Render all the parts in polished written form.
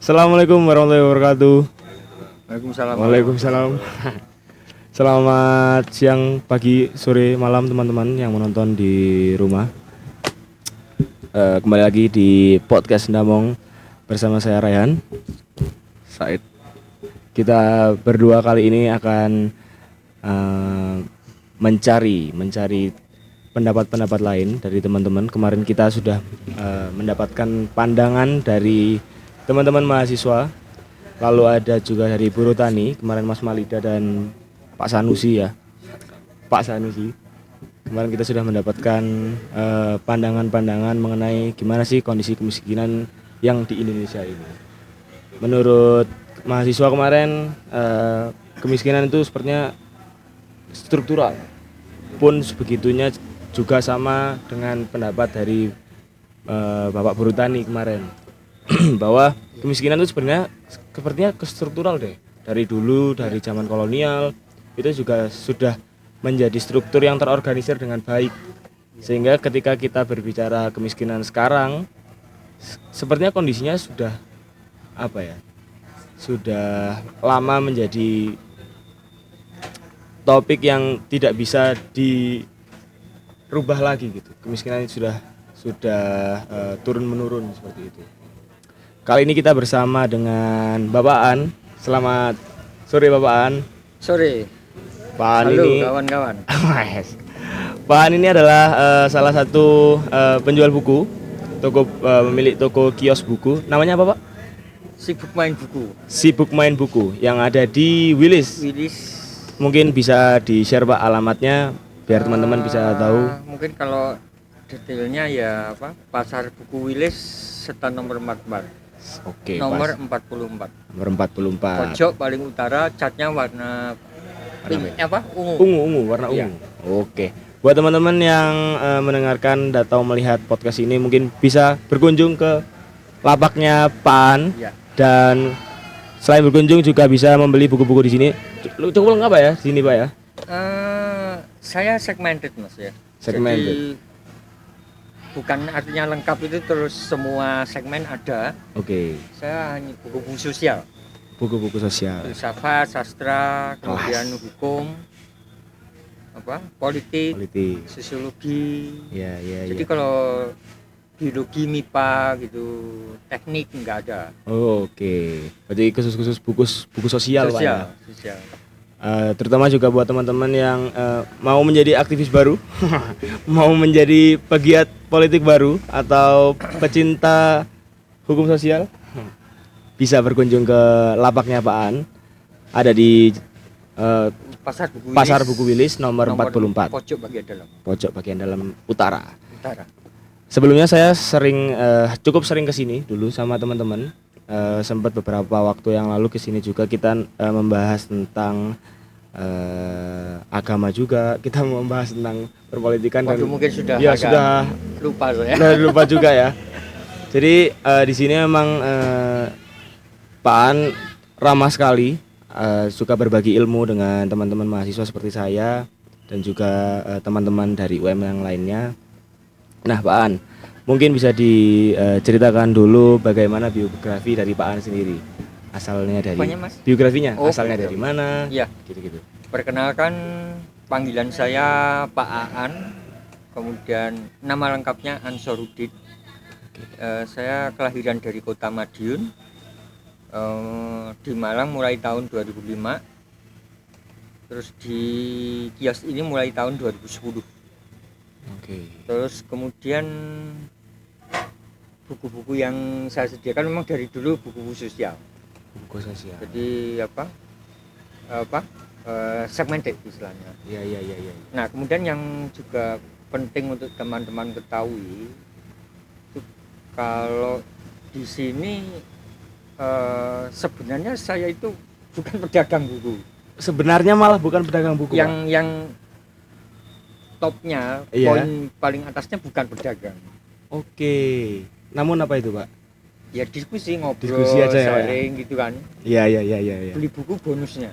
Assalamualaikum warahmatullahi wabarakatuh. Waalaikumsalam. Waalaikumsalam. Selamat siang, pagi, sore, malam teman-teman yang menonton di rumah. Kembali lagi di podcast Ndamong bersama saya Rayhan Said. Kita berdua kali ini akan mencari pendapat-pendapat lain dari teman-teman. Kemarin kita sudah mendapatkan pandangan dari teman-teman mahasiswa. Lalu ada juga dari buruh tani, kemarin Mas Malida dan Pak Sanusi ya. Pak Sanusi. Kemarin kita sudah mendapatkan pandangan-pandangan mengenai gimana sih kondisi kemiskinan yang di Indonesia ini. Menurut mahasiswa kemarin, kemiskinan itu sepertinya struktural. Pun sebegitunya juga sama dengan pendapat dari Bapak buruh tani kemarin. Bahwa kemiskinan itu sepertinya struktural deh. Dari dulu, dari zaman kolonial itu juga sudah menjadi struktur yang terorganisir dengan baik. Sehingga ketika kita berbicara kemiskinan sekarang, sepertinya kondisinya sudah sudah lama menjadi topik yang tidak bisa dirubah lagi gitu. Kemiskinan sudah turun menurun seperti itu. Kali ini kita bersama dengan Bapak An. Selamat sore Bapak An. Sore. Pak An Halo ini kawan-kawan. Pak An ini adalah salah satu penjual buku, pemilik toko kios buku. Namanya apa Pak? Sibuk main buku. Sibuk main buku yang ada di Willis. Mungkin bisa di-share Pak alamatnya biar teman-teman bisa tahu. Mungkin kalau detailnya ya Pasar Buku Willis setan nomor 44. Oke, Nomor pas. 44. Nomor 44. Pojok paling utara, catnya warna pink, ungu. Ungu, warna ungu. Iya. Oke. Buat teman-teman yang mendengarkan atau melihat podcast ini mungkin bisa berkunjung ke lapaknya Pan. Ya. Dan selain berkunjung juga bisa membeli buku-buku di sini. Cukup lengkap ya di sini Pak ya? Saya segmented Mas ya. Segmented. Jadi bukan artinya lengkap itu terus semua segmen ada. Oke. Saya hanya buku-buku sosial. Buku-buku sosial. Filsafat, sastra, kemudian hukum, politik, sosiologi. Ya. Jadi kalau biologi, MIPA gitu, teknik enggak ada. Oh, oke. Berarti khusus buku sosial Pak ya? Sosial. Terutama juga buat teman-teman yang mau menjadi aktivis baru, mau menjadi pegiat politik baru atau pecinta hukum sosial, bisa berkunjung ke lapaknya Pak An. Ada di Pasar Buku Willis nomor 44. Pojok bagian dalam utara. Sebelumnya saya cukup sering kesini dulu sama teman-teman. Sempat beberapa waktu yang lalu kesini juga kita membahas tentang agama juga, kita membahas tentang perpolitikan. Waduh, dan mungkin sudah lupa saya. Lupa juga ya. Jadi di sini memang Pak An ramah sekali, suka berbagi ilmu dengan teman-teman mahasiswa seperti saya dan juga teman-teman dari UM yang lainnya. Nah Pak An, mungkin bisa diceritakan dulu bagaimana biografi dari Pak An sendiri. Asalnya dari biografinya, asalnya dari mana? Ya, gitu. Perkenalkan, panggilan saya Pak Aan, kemudian nama lengkapnya Ansoruddin. Saya kelahiran dari kota Madiun, di Malang mulai tahun 2005. Terus di kios ini mulai tahun 2010. Terus kemudian buku-buku yang saya sediakan memang dari dulu buku-buku sosial. Jadi segmented istilahnya. Iya. Nah, kemudian yang juga penting untuk teman-teman ketahui itu kalau di sini sebenarnya saya itu bukan pedagang buku. Sebenarnya malah bukan pedagang buku. Yang topnya, poin paling atasnya bukan pedagang. Oke. Namun apa itu, Pak? Ya diskusi, ngobrol, sharing gitu kan. Iya. Beli buku bonusnya.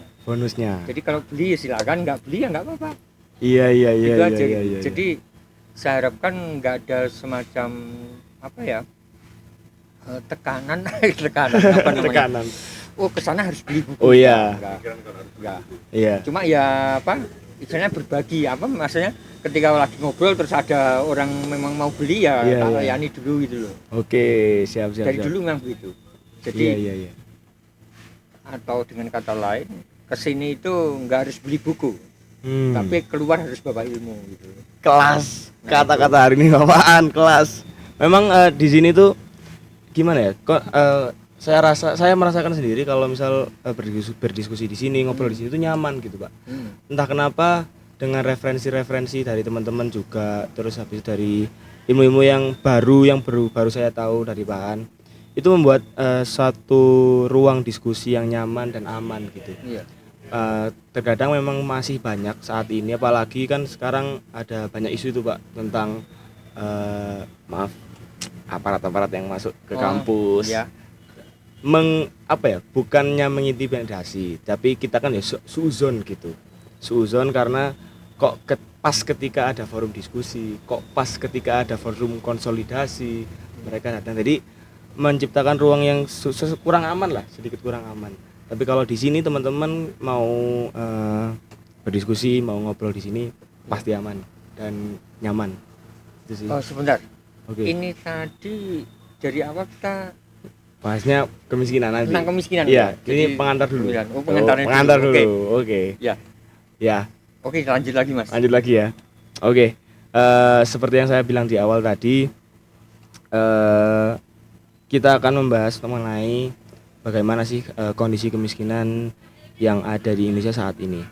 Jadi kalau beli ya silakan, nggak beli ya nggak apa-apa. Iya. Jadi saya harapkan nggak ada semacam tekanan tekanan apa namanya? Tekanan. Oh, ke sana harus beli buku. Oh iya. Enggak. Iya. Cuma ya apa? Istilahnya berbagi apa maksudnya ketika lagi ngobrol terus ada orang memang mau beli ya Iya, tak iya. layani dulu gitu loh. Oke, siap. Dari dulu memang begitu. Jadi Iya. atau dengan kata lain kesini itu nggak harus beli buku, Hmm. tapi keluar harus bawa ilmu gitu. Kelas. Nah, Kata-kata hari ini apaan? Kelas. Memang di sini tuh gimana ya? Kok saya merasakan sendiri kalau misal berdiskusi di sini, ngobrol di sini tuh nyaman gitu, Pak. Entah kenapa dengan referensi-referensi dari teman-teman juga, terus habis dari ilmu-ilmu yang baru saya tahu dari bahan itu membuat satu ruang diskusi yang nyaman dan aman gitu. Iya. Terkadang memang masih banyak saat ini, apalagi kan sekarang ada banyak isu itu Pak tentang maaf aparat-aparat yang masuk ke kampus. Iya. Bukannya mengintimidasi, tapi kita kan ya suuzon gitu. Suuzon karena kok pas ketika ada forum diskusi, kok pas ketika ada forum konsolidasi, mereka datang. Jadi menciptakan ruang yang kurang aman lah, sedikit kurang aman. Tapi kalau di sini teman-teman mau berdiskusi, mau ngobrol di sini pasti aman dan nyaman. Itu sih. Oh, sebentar. Oke. Ini tadi dari awal kita Bahasnya kemiskinan nanti. tentang kemiskinan. Iya, ya? ini pengantar dulu. Oh, pengantarnya pengantar dulu. Oke. Oke. Ya. Ya, Oke, lanjut lagi, Mas. lanjut lagi ya. Oke. Seperti yang saya bilang di awal tadi, kita akan membahas mengenai bagaimana sih kondisi kemiskinan yang ada di Indonesia saat ini.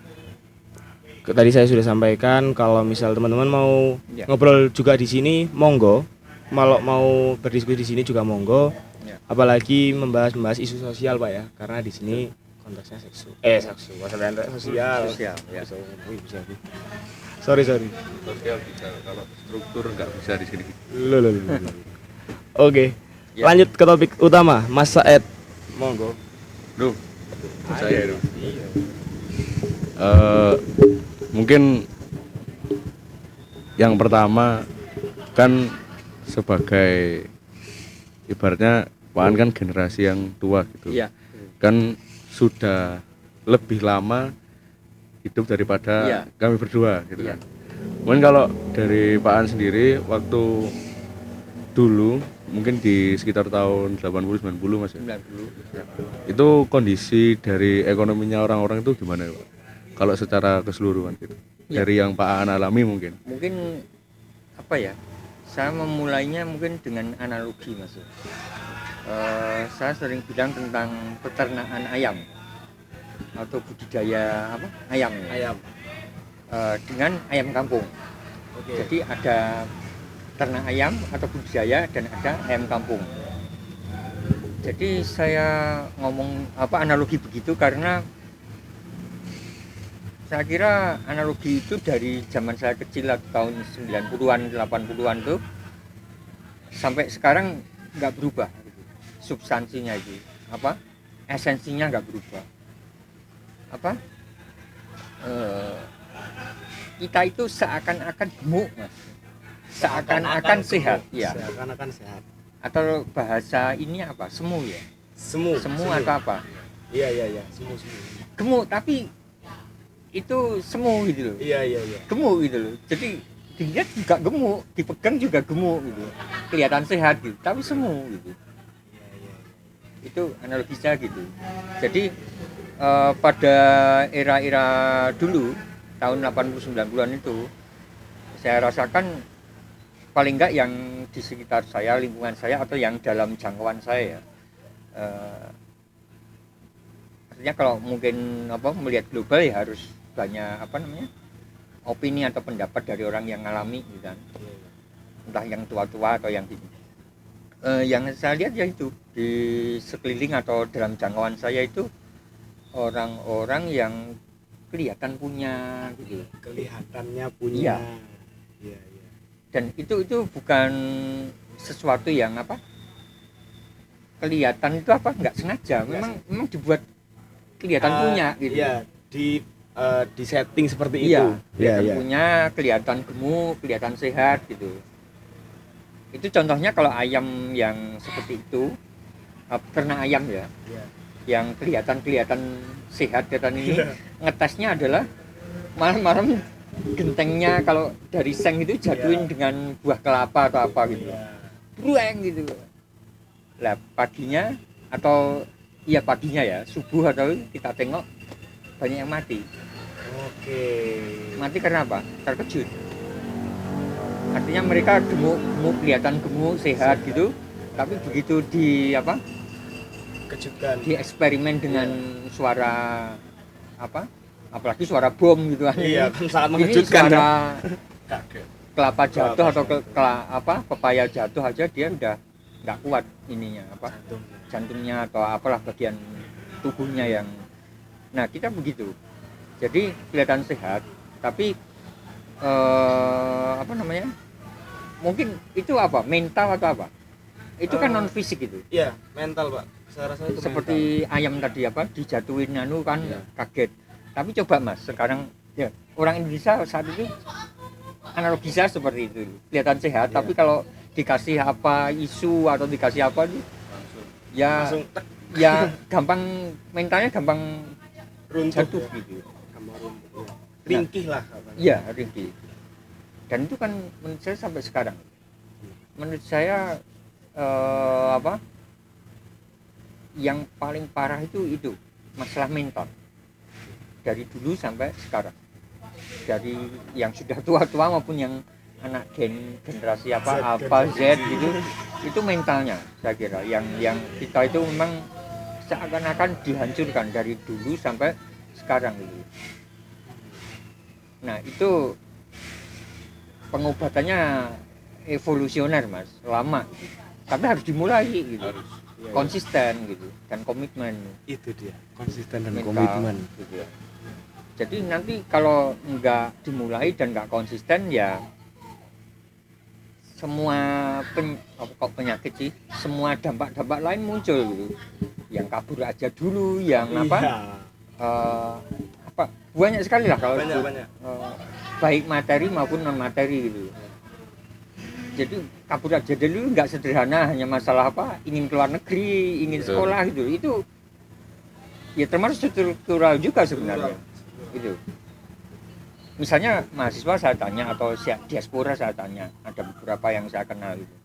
Tadi saya sudah sampaikan kalau misal teman-teman mau Ya. ngobrol juga di sini, monggo. Kalau mau berdiskusi di sini juga monggo. Ya. Apalagi membahas isu sosial Pak ya, karena di sini konteksnya sosial, Sosial, ya. Sorry. Sosial bisa, kalau struktur nggak bisa di sini. Loh. Oke. Ya. Lanjut ke topik utama, Mas Saed. Monggo. Duh, saya dong. Iya. Mungkin yang pertama kan sebagai ibaratnya Pak An kan generasi yang tua gitu. Iya. Kan sudah lebih lama hidup daripada Iya. kami berdua gitu Iya. kan. Mungkin kalau dari Pak An sendiri waktu dulu mungkin di sekitar tahun 80-90 Mas ya. 90. Itu kondisi dari ekonominya orang-orang itu gimana ya, Pak? Kalau secara keseluruhan gitu. Ya. Dari yang Pak An alami mungkin. Mungkin apa ya? Saya memulainya mungkin dengan analogi, Mas. Saya sering bilang tentang peternakan ayam atau budidaya apa? Ayam. Ayam. Dengan ayam kampung. Oke. Jadi ada ternak ayam atau budidaya dan ada ayam kampung. Jadi saya ngomong apa analogi begitu karena saya kira analogi itu dari zaman saya kecil tahun 90-an 80-an tuh sampai sekarang nggak berubah gitu. Substansinya itu apa esensinya nggak berubah apa kita itu seakan-akan gemuk Mas, seakan-akan sehat ya, Seakan-akan sehat. atau bahasa ini apa semu ya, Semu atau apa Iya, semu. gemuk tapi itu semu gitu loh, Iya. gemuk gitu loh, jadi dilihat juga gemuk, dipegang juga gemuk gitu, kelihatan sehat gitu tapi semu gitu. Itu analogisnya gitu. Jadi pada era-era dulu tahun 80-90-an itu saya rasakan paling enggak yang di sekitar saya, lingkungan saya atau yang dalam jangkauan saya ya, artinya kalau mungkin apa melihat global ya harus banyak apa namanya opini atau pendapat dari orang yang ngalami gitu kan, entah yang tua-tua atau yang ini. Yang saya lihat ya itu di sekeliling atau dalam jangkauan saya itu orang-orang yang kelihatan punya gitu, Kelihatannya punya. Iya. dan itu bukan sesuatu yang apa kelihatan itu apa nggak sengaja, memang dibuat kelihatan punya gitu. Iya, di setting seperti Iya, itu. kelihatan punya, kelihatan gemuk, kelihatan sehat gitu. Itu contohnya kalau ayam yang seperti itu ternak ayam ya, Iya. yang kelihatan sehat ini ngetesnya adalah malam-malam gentengnya kalau dari seng itu jatuhin dengan buah kelapa atau apa gitu, brueng gitu. Lah paginya atau iya paginya ya subuh atau kita tengok banyak yang mati. Oke. Mati karena apa? Terkejut. Artinya mereka gemuk kelihatan gemuk sehat gitu, tapi begitu di apa? Kejutkan. Di eksperimen dengan suara apa? Apalagi suara bom gitu kan. Iya, kan sangat Ini mengejutkan. suara Kaget. kelapa jatuh atau pepaya jatuh aja dia udah nggak kuat ininya apa? Jantungnya atau apalah bagian tubuhnya yang. Nah kita begitu. Jadi kelihatan sehat, tapi apa namanya? Mungkin itu apa? Mental atau apa? Itu kan non fisik itu. Iya, mental, Pak. Saya rasa itu Seperti ayam tadi apa? Dijatuhin anu kan Iya. kaget. Tapi coba Mas, sekarang ya orang Indonesia saat itu analogi saya seperti itu. Kelihatan sehat, Iya. tapi kalau dikasih apa isu atau dikasih apa itu ya langsung tek, ya gampang mentalnya gampang runtuh jatuh ya. gitu. Gampang runtuh. Ringkih lah katanya. Iya, ringkih. Dan itu kan menurut saya sampai sekarang. Menurut saya apa? Yang paling parah itu masalah mental. Dari dulu sampai sekarang. Dari yang sudah tua-tua maupun yang anak generasi apa Z gitu, itu mentalnya saya kira yang kita itu memang seakan-akan dihancurkan dari dulu sampai sekarang gitu. Nah itu pengobatannya evolusioner Mas, lama, tapi harus dimulai gitu, Harus. Iya, konsisten gitu dan komitmen itu dia, konsisten dan mental, komitmen. gitu ya. Jadi nanti kalau nggak dimulai dan nggak konsisten ya semua penyakit sih, semua dampak-dampak lain muncul gitu. Yang kabur aja dulu, yang apa? Iya. Apa banyak sekali lah kalau Banyak, itu, banyak. baik materi maupun non materi gitu. Jadi kabur aja dulu nggak sederhana hanya masalah apa ingin keluar negeri, ingin Betul. sekolah gitu. Itu ya termasuk struktural juga sebenarnya. Itu. Misalnya mahasiswa saya tanya atau diaspora saya tanya, ada beberapa yang saya kenal gitu.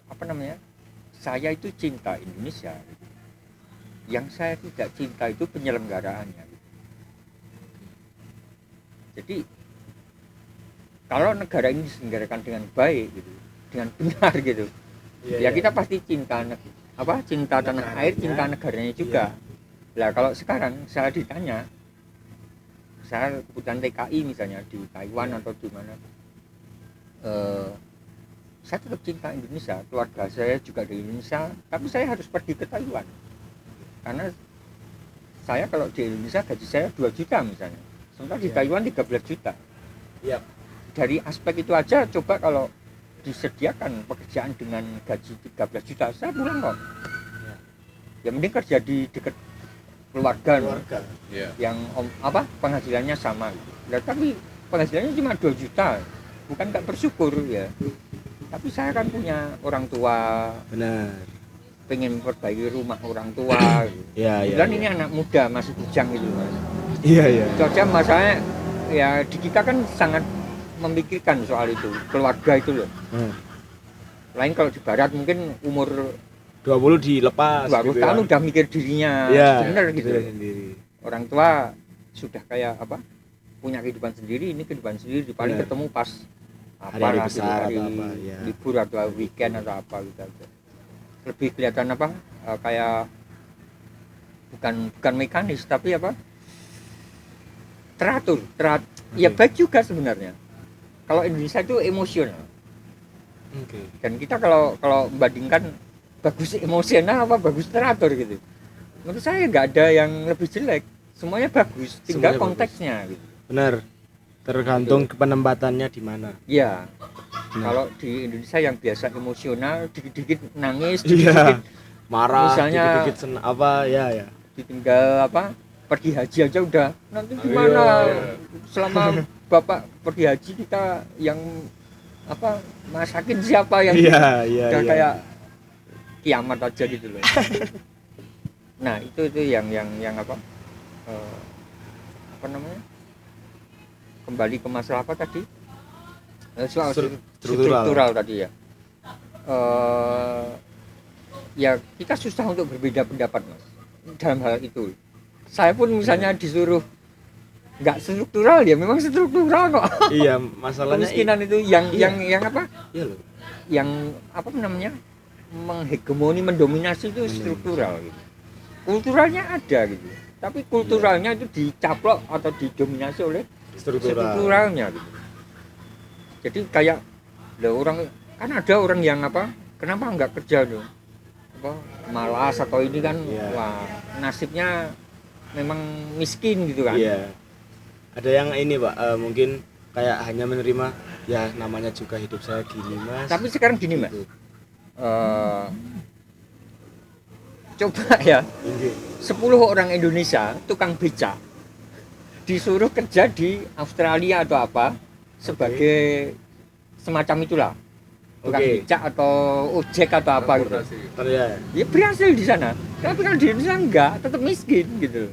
Apa namanya? Saya itu cinta Indonesia. Gitu. Yang saya tidak cinta itu penyelenggaraannya. Gitu. Jadi kalau negara ini diselenggarakan dengan baik gitu, dengan benar gitu, ya kita pasti cinta cinta tanah air, cinta negaranya juga. Lah kalau sekarang saya ditanya, saya kebutuhan TKI misalnya di Taiwan atau di mana, saya tetap cinta Indonesia, keluarga saya juga di Indonesia, tapi saya harus pergi ke Taiwan karena saya kalau di Indonesia gaji saya 2 juta misalnya, sementara di Taiwan 13 juta. Iya. Dari aspek itu aja coba kalau disediakan pekerjaan dengan gaji 13 juta, saya pulang kok. Ya mending kerja di dekat keluarga. Iya. Yang penghasilannya sama. Nah, tapi penghasilannya cuma 2 juta, bukan nggak bersyukur ya. Tapi saya kan punya orang tua, Benar. pengen memperbaiki rumah orang tua. Iya, iya. Dan ini anak muda masih bujang gitu Mas. Iya, iya. Itu aja masalahnya ya di kita kan sangat memikirkan soal itu, keluarga itu loh. Lain kalau di barat mungkin umur 20 dilepas 20 gitu tahun ya. udah mikir dirinya bener gitu. Sendiri. Orang tua sudah kayak apa? Punya kehidupan sendiri, ini kehidupan sendiri paling Bener. ketemu pas Hari-hari apalah gitu, besar hari atau apa, ya. libur atau weekend atau apa gitu aja. Lebih kelihatan apa? Kayak bukan mekanis tapi apa? Teratur. Ya baik juga sebenarnya. Kalau Indonesia itu emosional. Oke. Dan kita kalau membandingkan bagus emosional apa bagus teratur gitu, menurut saya nggak ada yang lebih jelek, semuanya bagus, tinggal Semuanya konteksnya gitu. Benar. Tergantung penempatannya di mana. Ya kalau di Indonesia yang biasa emosional dikit-dikit nangis, dikit-dikit Marah, misalnya dikit-dikit apa ya. ditinggal pergi haji aja udah nanti gimana selama bapak pergi haji kita yang apa masakin siapa yang Iya, iya, udah iya. kayak kiamat aja gitu loh. Nah itu yang apa apa namanya, kembali ke masalah apa tadi. Soal struktural tadi ya. Ya kita susah untuk berbeda pendapat mas dalam hal itu. Saya pun misalnya disuruh nggak struktural ya memang struktural kok. Iya, masalahnya Kemiskinan itu yang apa? iya loh. Yang apa namanya? Menghegemoni, mendominasi itu struktural gitu. Kulturalnya ada gitu. Tapi kulturalnya itu dicaplok atau didominasi oleh strukturalnya gitu. Jadi kayak orang kan ada orang yang apa? Kenapa nggak kerja tuh? Apa malas atau ini kan wah nasibnya memang miskin gitu kan. Iya. Ada yang ini Pak, mungkin kayak hanya menerima ya namanya juga hidup saya gini Mas. Tapi sekarang gini Mbak, Gitu. coba ya Ini 10 orang Indonesia tukang becak disuruh kerja di Australia atau apa sebagai semacam itulah tukang becak atau ojek atau apa gitu. ya. Ya berhasil di sana. Tapi kalau di Indonesia enggak, tetap miskin gitu.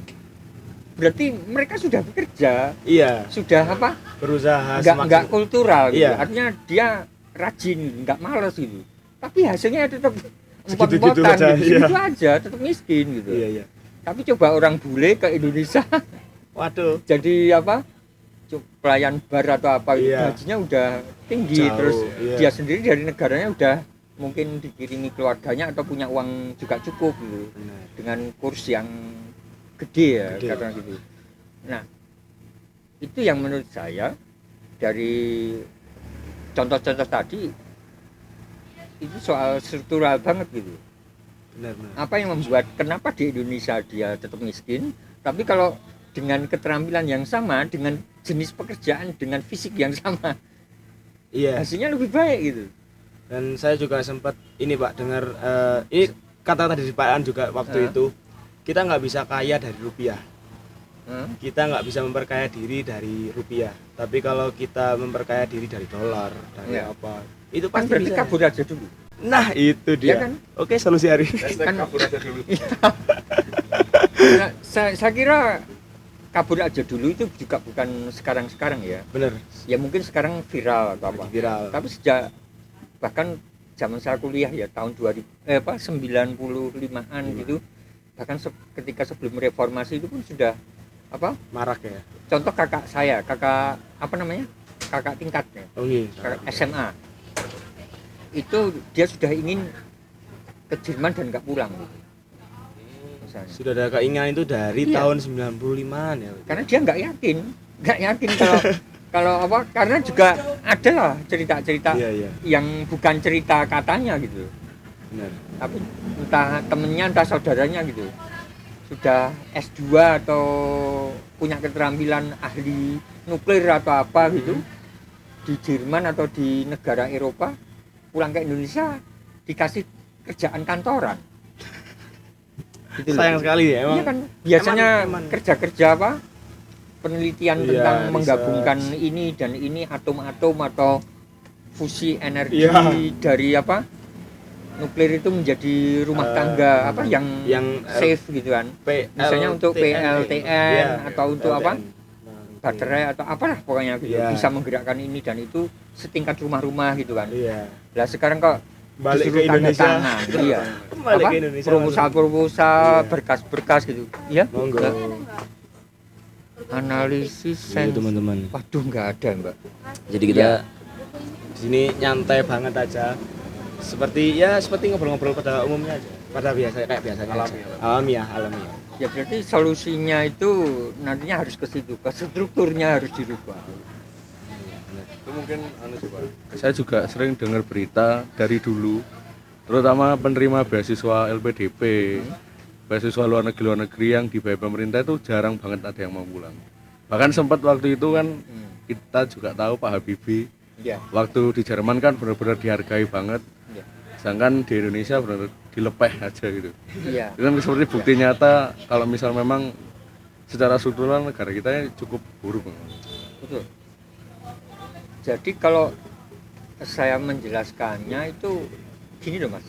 Berarti mereka sudah bekerja, Iya, sudah apa? berusaha Enggak kultural gitu. Iya. Artinya dia rajin, enggak malas gitu. Tapi hasilnya tetap Segitu-gitu empot-empotan aja, gitu. iya. Gitu aja, tetap miskin gitu. Iya, iya. Tapi coba orang bule ke Indonesia Waduh. jadi apa? Pelayan bar atau apa gitu, Iya. gajinya udah tinggi. Jauh, Terus iya. dia sendiri dari negaranya udah mungkin dikirimi keluarganya atau punya uang juga cukup gitu. Benar. Dengan kurs yang gede ya Gede. katakan gitu. Nah itu yang menurut saya dari contoh-contoh tadi itu soal struktural banget gitu. Benar. Apa yang membuat kenapa di Indonesia dia tetap miskin, tapi kalau dengan keterampilan yang sama, dengan jenis pekerjaan, dengan fisik yang sama, Iya. hasilnya lebih baik gitu. Dan saya juga sempat ini Pak dengar ini kata tadi Pak An juga waktu itu kita nggak bisa kaya dari rupiah. Kita nggak bisa memperkaya diri dari rupiah. Tapi kalau kita memperkaya diri dari dolar, dari Iya. apa, itu Kan pasti berarti bisa. kabur aja dulu. Nah itu dia. Ya kan? Oke solusi hari. Kan nah, saya kira kabur aja dulu itu juga bukan sekarang ya. Bener. Ya mungkin sekarang viral atau apa. Viral. Tapi sejak bahkan zaman saya kuliah ya tahun 95-an gitu. Bahkan ketika sebelum reformasi itu pun sudah apa? Marak ya. Contoh kakak saya, kakak apa namanya? Kakak tingkatnya. Oh iya. Kakak SMA. Itu dia sudah ingin ke Jerman dan nggak pulang gitu. Misalnya. Sudah ada keinginan itu dari Iya. tahun 95-an ya. Karena dia nggak yakin kalau apa, karena juga ada lah cerita-cerita Iya. yang bukan cerita katanya gitu, Benar. tapi entah temennya entah saudaranya gitu sudah S2 atau punya keterampilan ahli nuklir atau apa gitu di Jerman atau di negara Eropa, pulang ke Indonesia dikasih kerjaan kantoran gitu loh. Sayang sekali ya emang. Iya kan biasanya Eman. kerja-kerja apa penelitian Iya, tentang research. menggabungkan ini dan ini atom-atom atau fusi energi Iya. dari apa nuklir itu menjadi rumah tangga apa yang safe gitu kan, misalnya untuk PLTN atau untuk apa baterai atau apalah pokoknya gitu, Iya. bisa menggerakkan ini dan itu setingkat rumah-rumah gitu kan. Iya. Lah sekarang kok Balik disuruh ke tanda Indonesia. tangan, iya. Kembali Apa? ke Indonesia. Proposal, Iya. berkas-berkas gitu. Ya. Monggo. Analisis Iya sense. teman-teman. Waduh, nggak ada, Mbak. Jadi kita di sini nyantai banget aja. Seperti ngobrol-ngobrol pada umumnya aja. Pada biasanya kayak biasanya. Alamiah. Ya berarti solusinya itu nantinya harus ke situ, ke strukturnya harus dirubah. Itu mungkin saya juga sering dengar berita dari dulu, terutama penerima beasiswa LPDP, beasiswa luar negeri yang dibayar pemerintah itu jarang banget ada yang mau pulang. Bahkan sempat waktu itu kan kita juga tahu Pak Habibie, Ya. waktu di Jerman kan benar-benar dihargai banget, Ya. sedangkan di Indonesia benar dilepeh aja gitu. Iya. Itu kan seperti bukti nyata kalau misal memang secara struktural negara kita cukup buruk. Betul. Jadi kalau saya menjelaskannya itu gini loh Mas.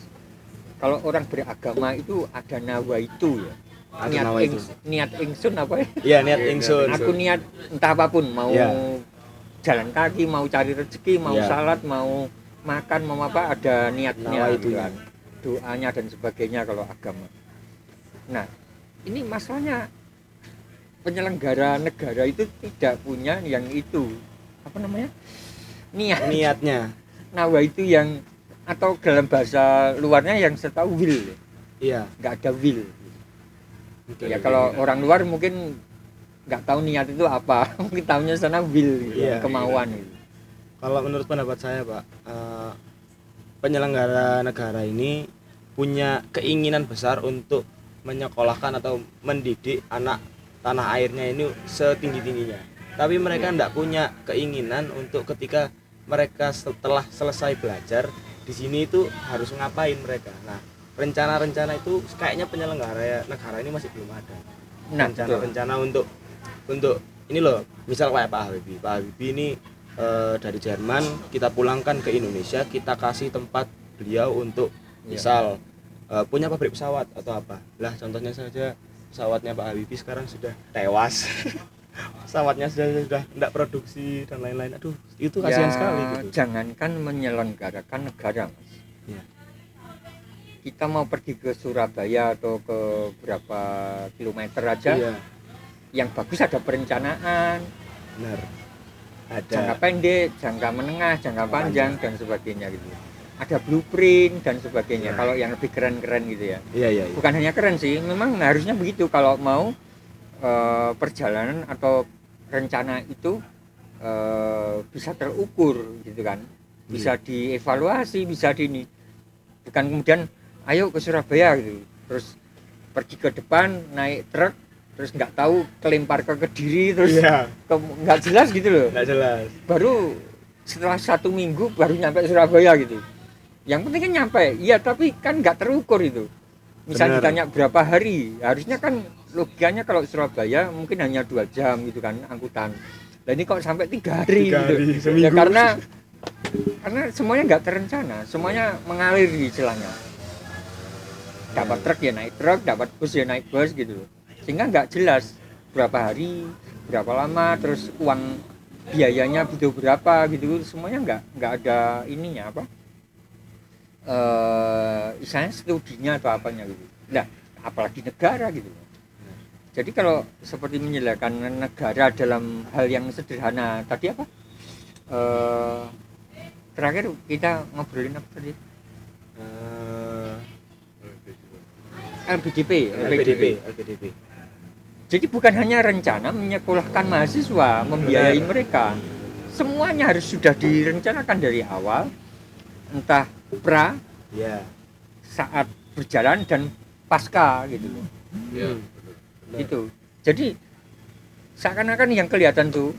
Kalau orang beragama itu ada nawaitu ya. Ada nawaitu. Niat ingsun apa ya? Iya, niat ingsun. Aku niat entah apapun, mau Iya. jalan kaki, mau cari rezeki, mau Iya. salat, mau makan, mau apa, ada niatnya Nawaitu. gitu kan. Doanya dan sebagainya kalau agama. Nah, ini masalahnya penyelenggara negara itu tidak punya yang itu apa namanya Niatnya. nawaitu yang atau dalam bahasa luarnya yang setahu will, Iya. nggak ada will. Betul, Ya betul. kalau orang luar mungkin nggak tahu niat itu apa, mungkin tahunya sana will gitu, Iya, kemauan gitu. Kalau menurut pendapat saya, Pak, penyelenggara negara ini punya keinginan besar untuk menyekolahkan atau mendidik anak tanah airnya ini setinggi-tingginya. Tapi mereka tidak punya keinginan untuk ketika mereka setelah selesai belajar di sini itu harus ngapain mereka. Nah, rencana-rencana itu kayaknya penyelenggara negara ini masih belum ada. Nah, betul. Rencana-rencana untuk ini loh, misal kayak Pak Habibie. Pak Habibie ini dari Jerman kita pulangkan ke Indonesia, kita kasih tempat beliau untuk misal punya pabrik pesawat atau apa. Lah contohnya saja pesawatnya Pak Habibie sekarang sudah tewas. Pesawatnya sudah tidak produksi dan lain-lain. Aduh, itu kasihan sekali gitu. Jangankan menyelenggarakan negara, Mas. Ya. Kita mau pergi ke Surabaya atau ke berapa kilometer aja, Iya, yang bagus ada perencanaan, benar. jangka Ada pendek, jangka menengah, jangka panjang dan sebagainya gitu. Ada blueprint dan sebagainya. Nah. Kalau yang lebih keren-keren gitu ya. iya. Bukan hanya keren sih, memang harusnya begitu kalau mau perjalanan atau rencana itu bisa terukur gitu kan, bisa dievaluasi, bisa ini, bukan kemudian ayo ke Surabaya gitu, terus pergi ke depan naik truk, terus nggak tahu kelempar ke Kediri, terus Iya, nggak jelas gitu loh, enggak jelas. baru setelah 1 minggu baru nyampe Surabaya gitu. Yang penting kan nyampe, iya, tapi kan nggak terukur itu. Misal Benar. ditanya berapa hari, harusnya kan logikanya kalau Surabaya mungkin hanya 2 jam gitu kan angkutan. Nah ini kok sampai 3 hari 3 gitu. hari, Ya seminggu. karena semuanya nggak terencana, semuanya mengalir di istilahnya. Dapat truk ya naik truk, dapat bus ya naik bus gitu. Sehingga nggak jelas berapa hari, berapa lama, terus uang biayanya butuh berapa gitu. Semuanya nggak ada ininya apa? Misalnya studinya atau apanya gitu. Nah, apalagi negara gitu. Jadi kalau seperti menyelenggarakan negara dalam hal yang sederhana tadi apa? Terakhir kita ngobrolin apa tadi? LPDP. Jadi bukan hanya rencana menyekolahkan mahasiswa, membiayai mereka. Semuanya harus sudah direncanakan dari awal, entah pra, Iya. saat berjalan dan pasca gitu. Iya. Gitu. Jadi seakan-akan yang kelihatan tuh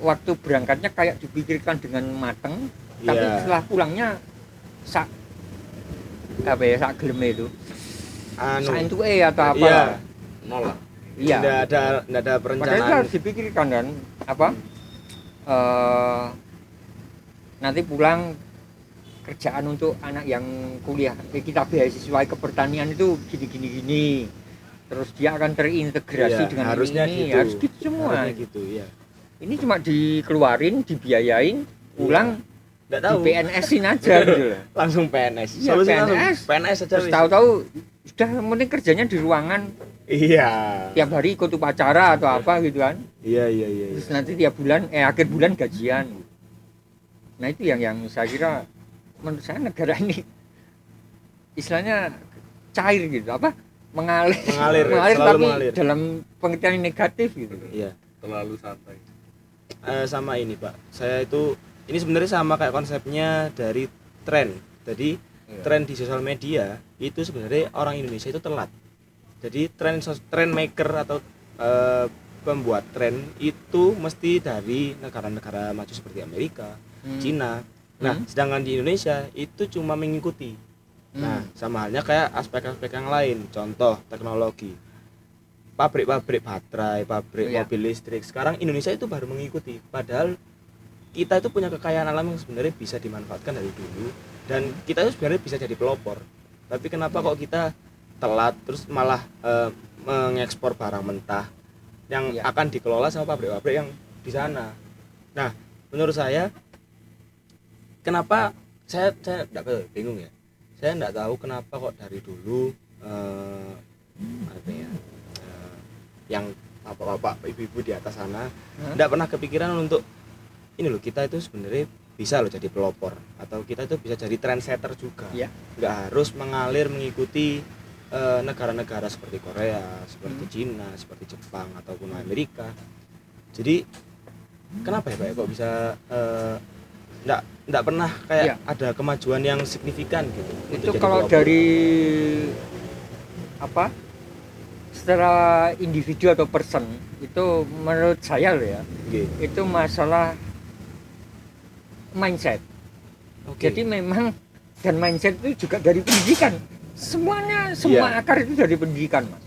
waktu berangkatnya kayak dipikirkan dengan matang, tapi Iya. setelah pulangnya sak geleme itu. Sak entuke atau apa. Iya. Nol lah. Iya. Nggak ada Padahal itu perencanaan. harus dipikirkan kan apa? Nanti pulang kerjaan untuk anak yang kuliah kita beasiswa ke pertanian itu gini. Terus dia akan terintegrasi Iya, dengan harusnya ini, gitu. harus gitu semua. Harusnya gitu, iya. Ini cuma dikeluarin, dibiayain, pulang Enggak di tahu. PNS-in aja gitu loh. Langsung PNS. Iya, Solusinya PNS. langsung PNS aja. Terus wis. tahu-tahu sudah yang penting kerjanya di ruangan, Iya. tiap hari ikut upacara atau apa gitu kan. Iya. Terus nanti tiap bulan akhir bulan gajian. Nah itu yang saya kira menurut saya negara ini istilahnya cair gitu, apa mengalir Selalu tapi mengalir. dalam pengertian yang negatif gitu. Iya. Terlalu santai. Sama ini Pak, saya itu ini sebenarnya sama kayak konsepnya dari tren. Jadi Iya. tren di sosial media itu sebenarnya orang Indonesia itu telat. Jadi tren maker atau pembuat tren itu mesti dari negara-negara maju seperti Amerika, Cina. Nah, sedangkan di Indonesia itu cuma mengikuti. Nah, sama halnya kayak aspek-aspek yang lain. Contoh teknologi, pabrik-pabrik baterai, pabrik Iya. mobil listrik. Sekarang Indonesia itu baru mengikuti. Padahal kita itu punya kekayaan alam yang sebenarnya bisa dimanfaatkan dari dulu dan kita itu sebenarnya bisa jadi pelopor. Tapi kenapa kok kita telat terus malah mengekspor barang mentah yang akan dikelola sama pabrik-pabrik yang di sana. Nah, menurut saya kenapa saya enggak bingung ya. Saya enggak tahu kenapa kok dari dulu yang bapak-bapak, ibu-ibu di atas sana enggak pernah kepikiran untuk ini loh, kita itu sebenarnya bisa loh jadi pelopor atau kita itu bisa jadi trendsetter juga. Nggak harus mengalir mengikuti negara-negara seperti Korea, seperti Cina, seperti Jepang ataupun Amerika. Jadi kenapa ya Pak kok bisa nggak pernah kayak ada kemajuan yang signifikan gitu? Itu kalau dari apa? Secara individu atau person itu menurut saya loh ya, itu masalah mindset. Jadi memang dan mindset itu juga dari pendidikan. Semua akar itu dari pendidikan, Mas.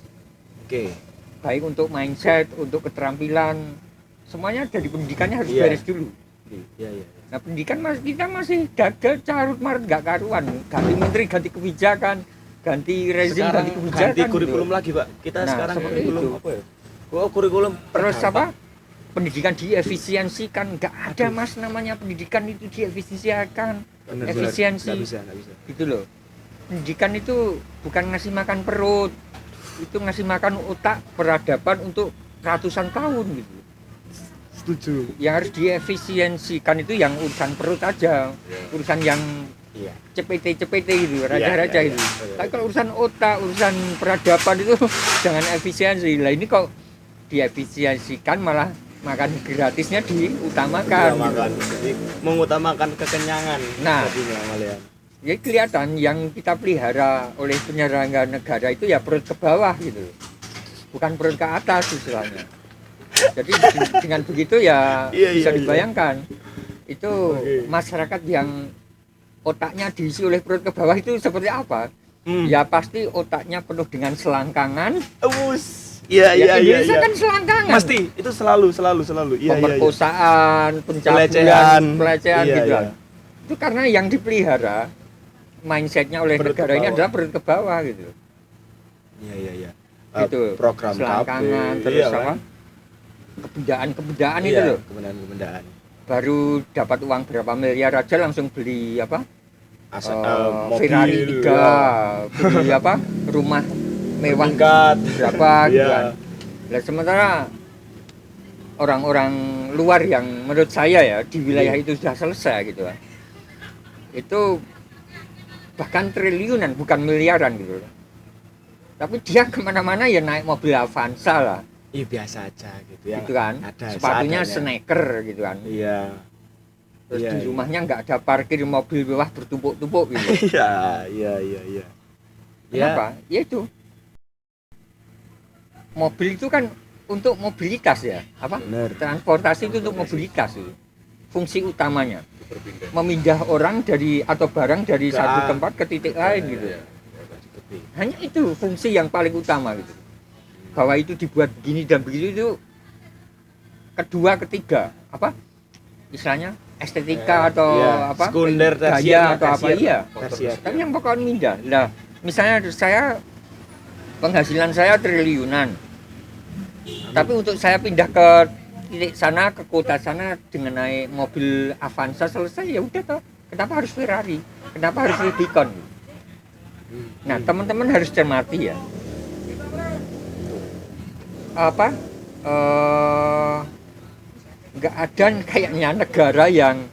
Baik untuk mindset, untuk keterampilan, semuanya dari pendidikannya harus beres dulu. Nah, pendidikan kita masih gagal carut marut nggak karuan. Ganti menteri, ganti kebijakan, ganti rezim, ganti kebijakan. Ganti kurikulum gitu lagi, Pak. Kita sekarang kurikulum itu. apa ya? Kurikulum terus apa? Pendidikan diefisiensikan, nggak ada Mas namanya pendidikan itu diefisiensikan. Efisiensi. Nggak bisa. Gitu loh. Pendidikan itu bukan ngasih makan perut, itu ngasih makan otak peradaban untuk ratusan tahun gitu. Setuju. Yang harus diefisiensikan itu yang urusan perut aja, urusan yang CPT gitu, raja-raja itu. Tapi kalau urusan otak, urusan peradaban itu jangan efisiensi. Lah ini kok diefisiensikan malah makan gratisnya diutamakan. Jadi mengutamakan kekenyangan. Nah, ya kelihatan yang kita pelihara oleh penyelenggara negara itu ya perut ke bawah gitu, bukan perut ke atas istilahnya. Jadi dengan begitu ya bisa dibayangkan itu masyarakat yang otaknya diisi oleh perut ke bawah itu seperti apa. Ya pasti otaknya penuh dengan selangkangan. Indonesia kan selangkangan. Pasti itu selalu. Pemerkosaan, pencabulan, pelecehan gitu. Itu karena yang dipelihara mindsetnya oleh perut negara ini adalah perut ke bawah gitu. Itu program selangkangan terus apa? Kebendaan itu loh. Kebendaan. Baru dapat uang berapa miliar aja langsung beli apa? Mobil, Ferrari 3, beli apa? Rumah mewah berapa gitu kan. Nah, sementara orang-orang luar yang menurut saya ya di wilayah itu sudah selesai gitu kan. Itu bahkan triliunan bukan miliaran gitu. Tapi dia kemana-mana ya naik mobil Avanza lah. Iya biasa aja gitu ya. Gitu kan. Sepatunya sneaker gitu kan. Terus di rumahnya nggak ada parkir mobil mewah bertumpuk-tumpuk gitu. Iya. Kenapa? Ya itu. Mobil itu kan untuk mobilitas ya, apa? Bener. Transportasi itu untuk mobilitas itu. Fungsi utamanya memindah orang dari atau barang dari satu tempat ke titik lain gitu. Hanya itu fungsi yang paling utama gitu. Bahwa itu dibuat begini dan begitu itu kedua ketiga apa? Istilahnya estetika atau apa? Sekunder, gaya atau apa tersier. Tapi yang pokoknya mindah. Nah, misalnya saya penghasilan saya triliunan, tapi untuk saya pindah ke titik sana, ke kota sana dengan naik mobil Avanza selesai ya udah toh. Kenapa harus Ferrari? Kenapa harus Rubicon? Nah, teman-teman harus cermati ya. Apa? Nggak ada kayaknya negara yang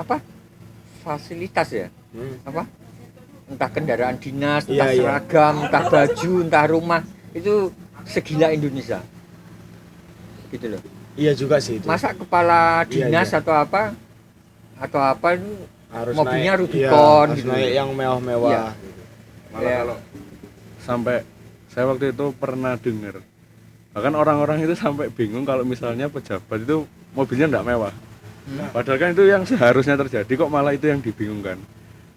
apa? Fasilitas ya. Apa? Entah kendaraan dinas, entah seragam, entah baju, entah rumah, itu segila Indonesia gitu loh. Iya juga sih itu. Masa kepala dinas atau apa itu harus mobilnya naik, Rubicon harus gitu. naik yang mewah-mewah gitu. Malah kalau sampai saya waktu itu pernah dengar bahkan orang-orang itu sampai bingung kalau misalnya pejabat itu mobilnya enggak mewah. Padahal kan itu yang seharusnya terjadi, kok malah itu yang dibingungkan.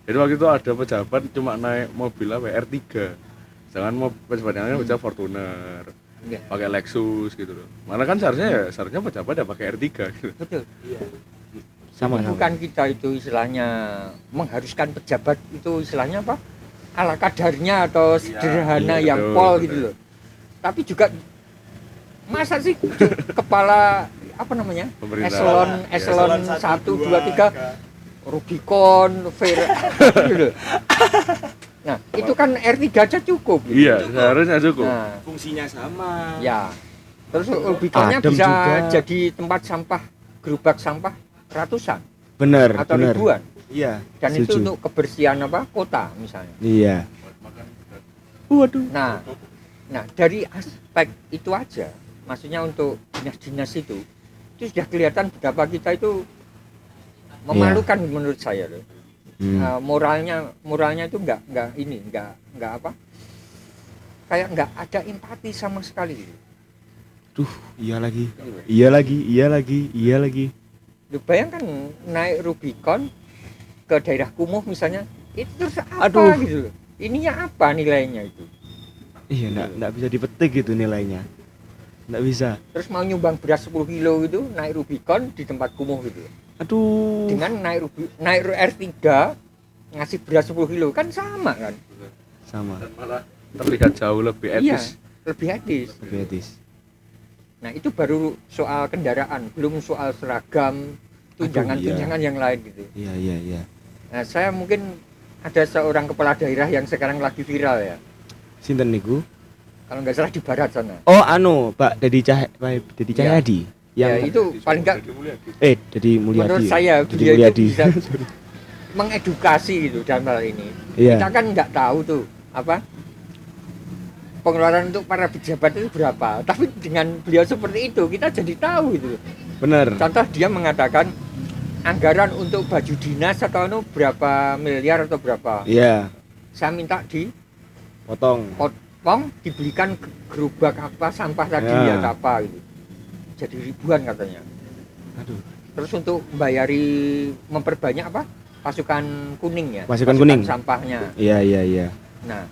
Jadi waktu itu ada pejabat cuma naik mobil apa R3. Jangan mau pejabat yang lain Fortuner. Iya. pakai Lexus gitu loh. Mana kan seharusnya pejabat ya pakai R3 gitu. Betul. Sama. Bukan kita itu istilahnya mengharuskan pejabat itu istilahnya apa? Ala kadarnya atau sederhana iya, yang betul, pol betul. gitu loh. Tapi juga masa sih kepala apa namanya? Pemerintahan. Eselon 1 2 3 Rubicon, Vera gitu loh. Nah, itu kan R3 aja cukup gitu. Iya, seharusnya cukup. Nah, Fungsinya sama. ya. Terus Rubiconnya Adem bisa juga. jadi tempat sampah, gerobak sampah ratusan Bener, atau bener. ribuan. Iya. Dan itu setuju. untuk kebersihan apa? Kota misalnya. Iya. Waduh. Nah, dari aspek itu aja, maksudnya untuk dinas-dinas itu sudah kelihatan betapa kita itu memalukan menurut saya loh. Moralnya itu enggak apa? Kayak enggak ada empati sama sekali. Duh, iya lagi. Gitu. Iya lagi. Lu bayangkan naik Rubicon ke daerah kumuh misalnya, itu terus apa Aduh. gitu loh. Ininya apa nilainya itu? Iya, enggak bisa dipetik gitu nilainya. Enggak bisa. Terus mau nyumbang beras 10 kilo gitu, naik Rubicon di tempat kumuh gitu. Aduh. Dengan naik R3 ngasih beras 10 kilo kan sama kan? Sama. Dan malah terlihat jauh lebih Iya, etis. lebih etis. Lebih etis. Nah, itu baru soal kendaraan, belum soal seragam, tunjangan-tunjangan yang lain gitu. Iya. Nah, saya mungkin ada seorang kepala daerah yang sekarang lagi viral ya. Sinten niku? Kalau nggak salah di barat sana. Oh, Pak Dedi Cahyadi. Ya, itu paling nggak Dedi Mulyadi. menurut saya Dedi dia Mulyadi. itu bisa mengedukasi gitu dalam hal ini. Iya. Kita kan nggak tahu tuh apa pengeluaran untuk para pejabat itu berapa. Tapi dengan beliau seperti itu kita jadi tahu gitu. Bener. Contoh dia mengatakan anggaran untuk baju dinas atau berapa miliar atau berapa. Iya. Saya minta Potong. dibelikan gerobak apa sampah tadi Ya. atau apa gitu. Jadi ribuan katanya. Aduh. Terus untuk memperbanyak apa? Pasukan kuning ya. Pasukan kuning. Sampahnya. Iya. Nah,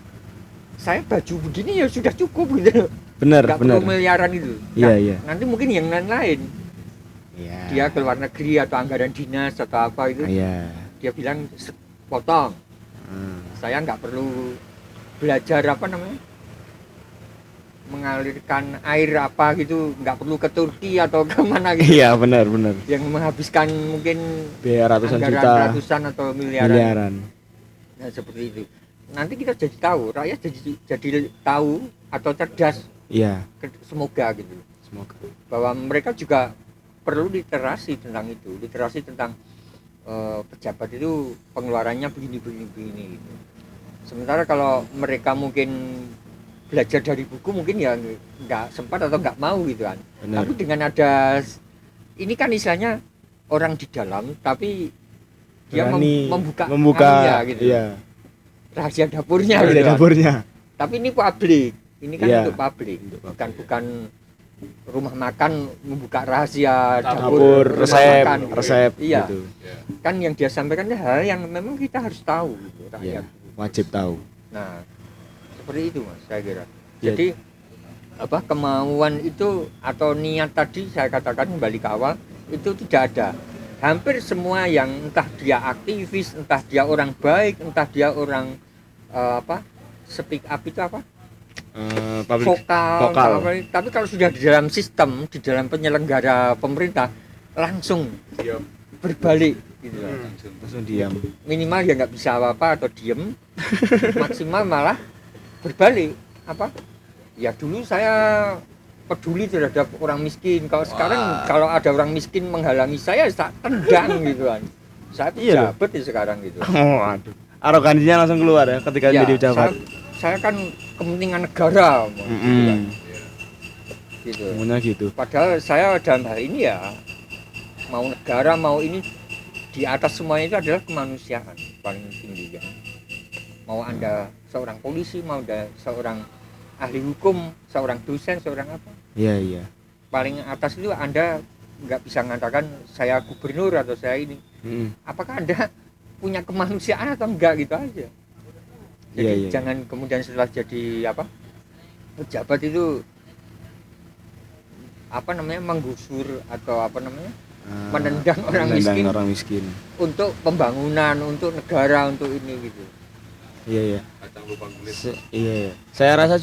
saya baju begini ya sudah cukup gitu. Bener. Nggak perlu miliaran itu. Nah, Iya. nanti mungkin yang lain Iya. dia ke luar negeri atau anggaran dinas atau apa itu, Iya. dia bilang potong. Hmm. Saya nggak perlu belajar apa namanya, mengalirkan air apa gitu, nggak perlu ke Turki atau kemana gitu. Iya, benar. Yang menghabiskan mungkin Biaya ratusan anggaran juta. ratusan atau miliaran. Miliaran. Nah, seperti itu. Nanti kita jadi tahu, rakyat jadi tahu atau cerdas, Iya. semoga gitu. Semoga. Bahwa mereka juga perlu literasi tentang itu, literasi tentang pejabat itu pengeluarannya begini gitu. Sementara kalau mereka mungkin belajar dari buku mungkin ya nggak sempat atau nggak mau gitu kan. Benar. Tapi dengan ada ini kan istilahnya orang di dalam tapi dia Berani membuka anunya, gitu. Iya. Rahasia dapurnya Rahasia gitu kan. dapurnya. Tapi ini publik. Ini kan Iya. untuk publik. Untuk Bukan rumah makan membuka rahasia Dapur, rumah resep, makan. resep Iya. gitu. Kan yang dia sampaikan hal yang memang kita harus tahu gitu, Iya. rakyat. Wajib tahu. Nah, seperti itu Mas saya kira. Ya. Jadi apa kemauan itu atau niat tadi saya katakan kembali ke awal itu tidak ada. Hampir semua yang entah dia aktivis, entah dia orang baik, entah dia orang speak up itu apa? Vokal. Tapi kalau sudah di dalam sistem, di dalam penyelenggara pemerintah langsung berbalik gitu. Langsung diam. Minimal ya nggak bisa apa-apa atau diem, maksimal malah berbalik apa ya dulu saya peduli terhadap orang miskin, kalau sekarang kalau ada orang miskin menghalangi saya tendang gitu kan, saya Iya, pejabat ya sekarang gitu. Oh, aduh. Arogansinya langsung keluar ya ketika Ya, jadi pejabat. saya kan kepentingan negara gitu kan. Gitu. Maunya gitu. Padahal saya dalam hal ini ya mau negara mau ini di atas semuanya itu adalah kemanusiaan paling tinggi kan. Mau Anda seorang polisi, mau Anda seorang ahli hukum, seorang dosen, seorang apa? Iya. Paling atas itu Anda nggak bisa mengatakan saya gubernur atau saya ini. Apakah Anda punya kemanusiaan atau enggak gitu aja? Jadi Iya. jangan kemudian setelah jadi pejabat itu apa namanya menggusur atau apa namanya Ah, menendang orang menendang miskin orang miskin. untuk pembangunan, untuk negara, untuk ini gitu. Iya iya. Kacang lubang kulit. Iya iya. Saya rasa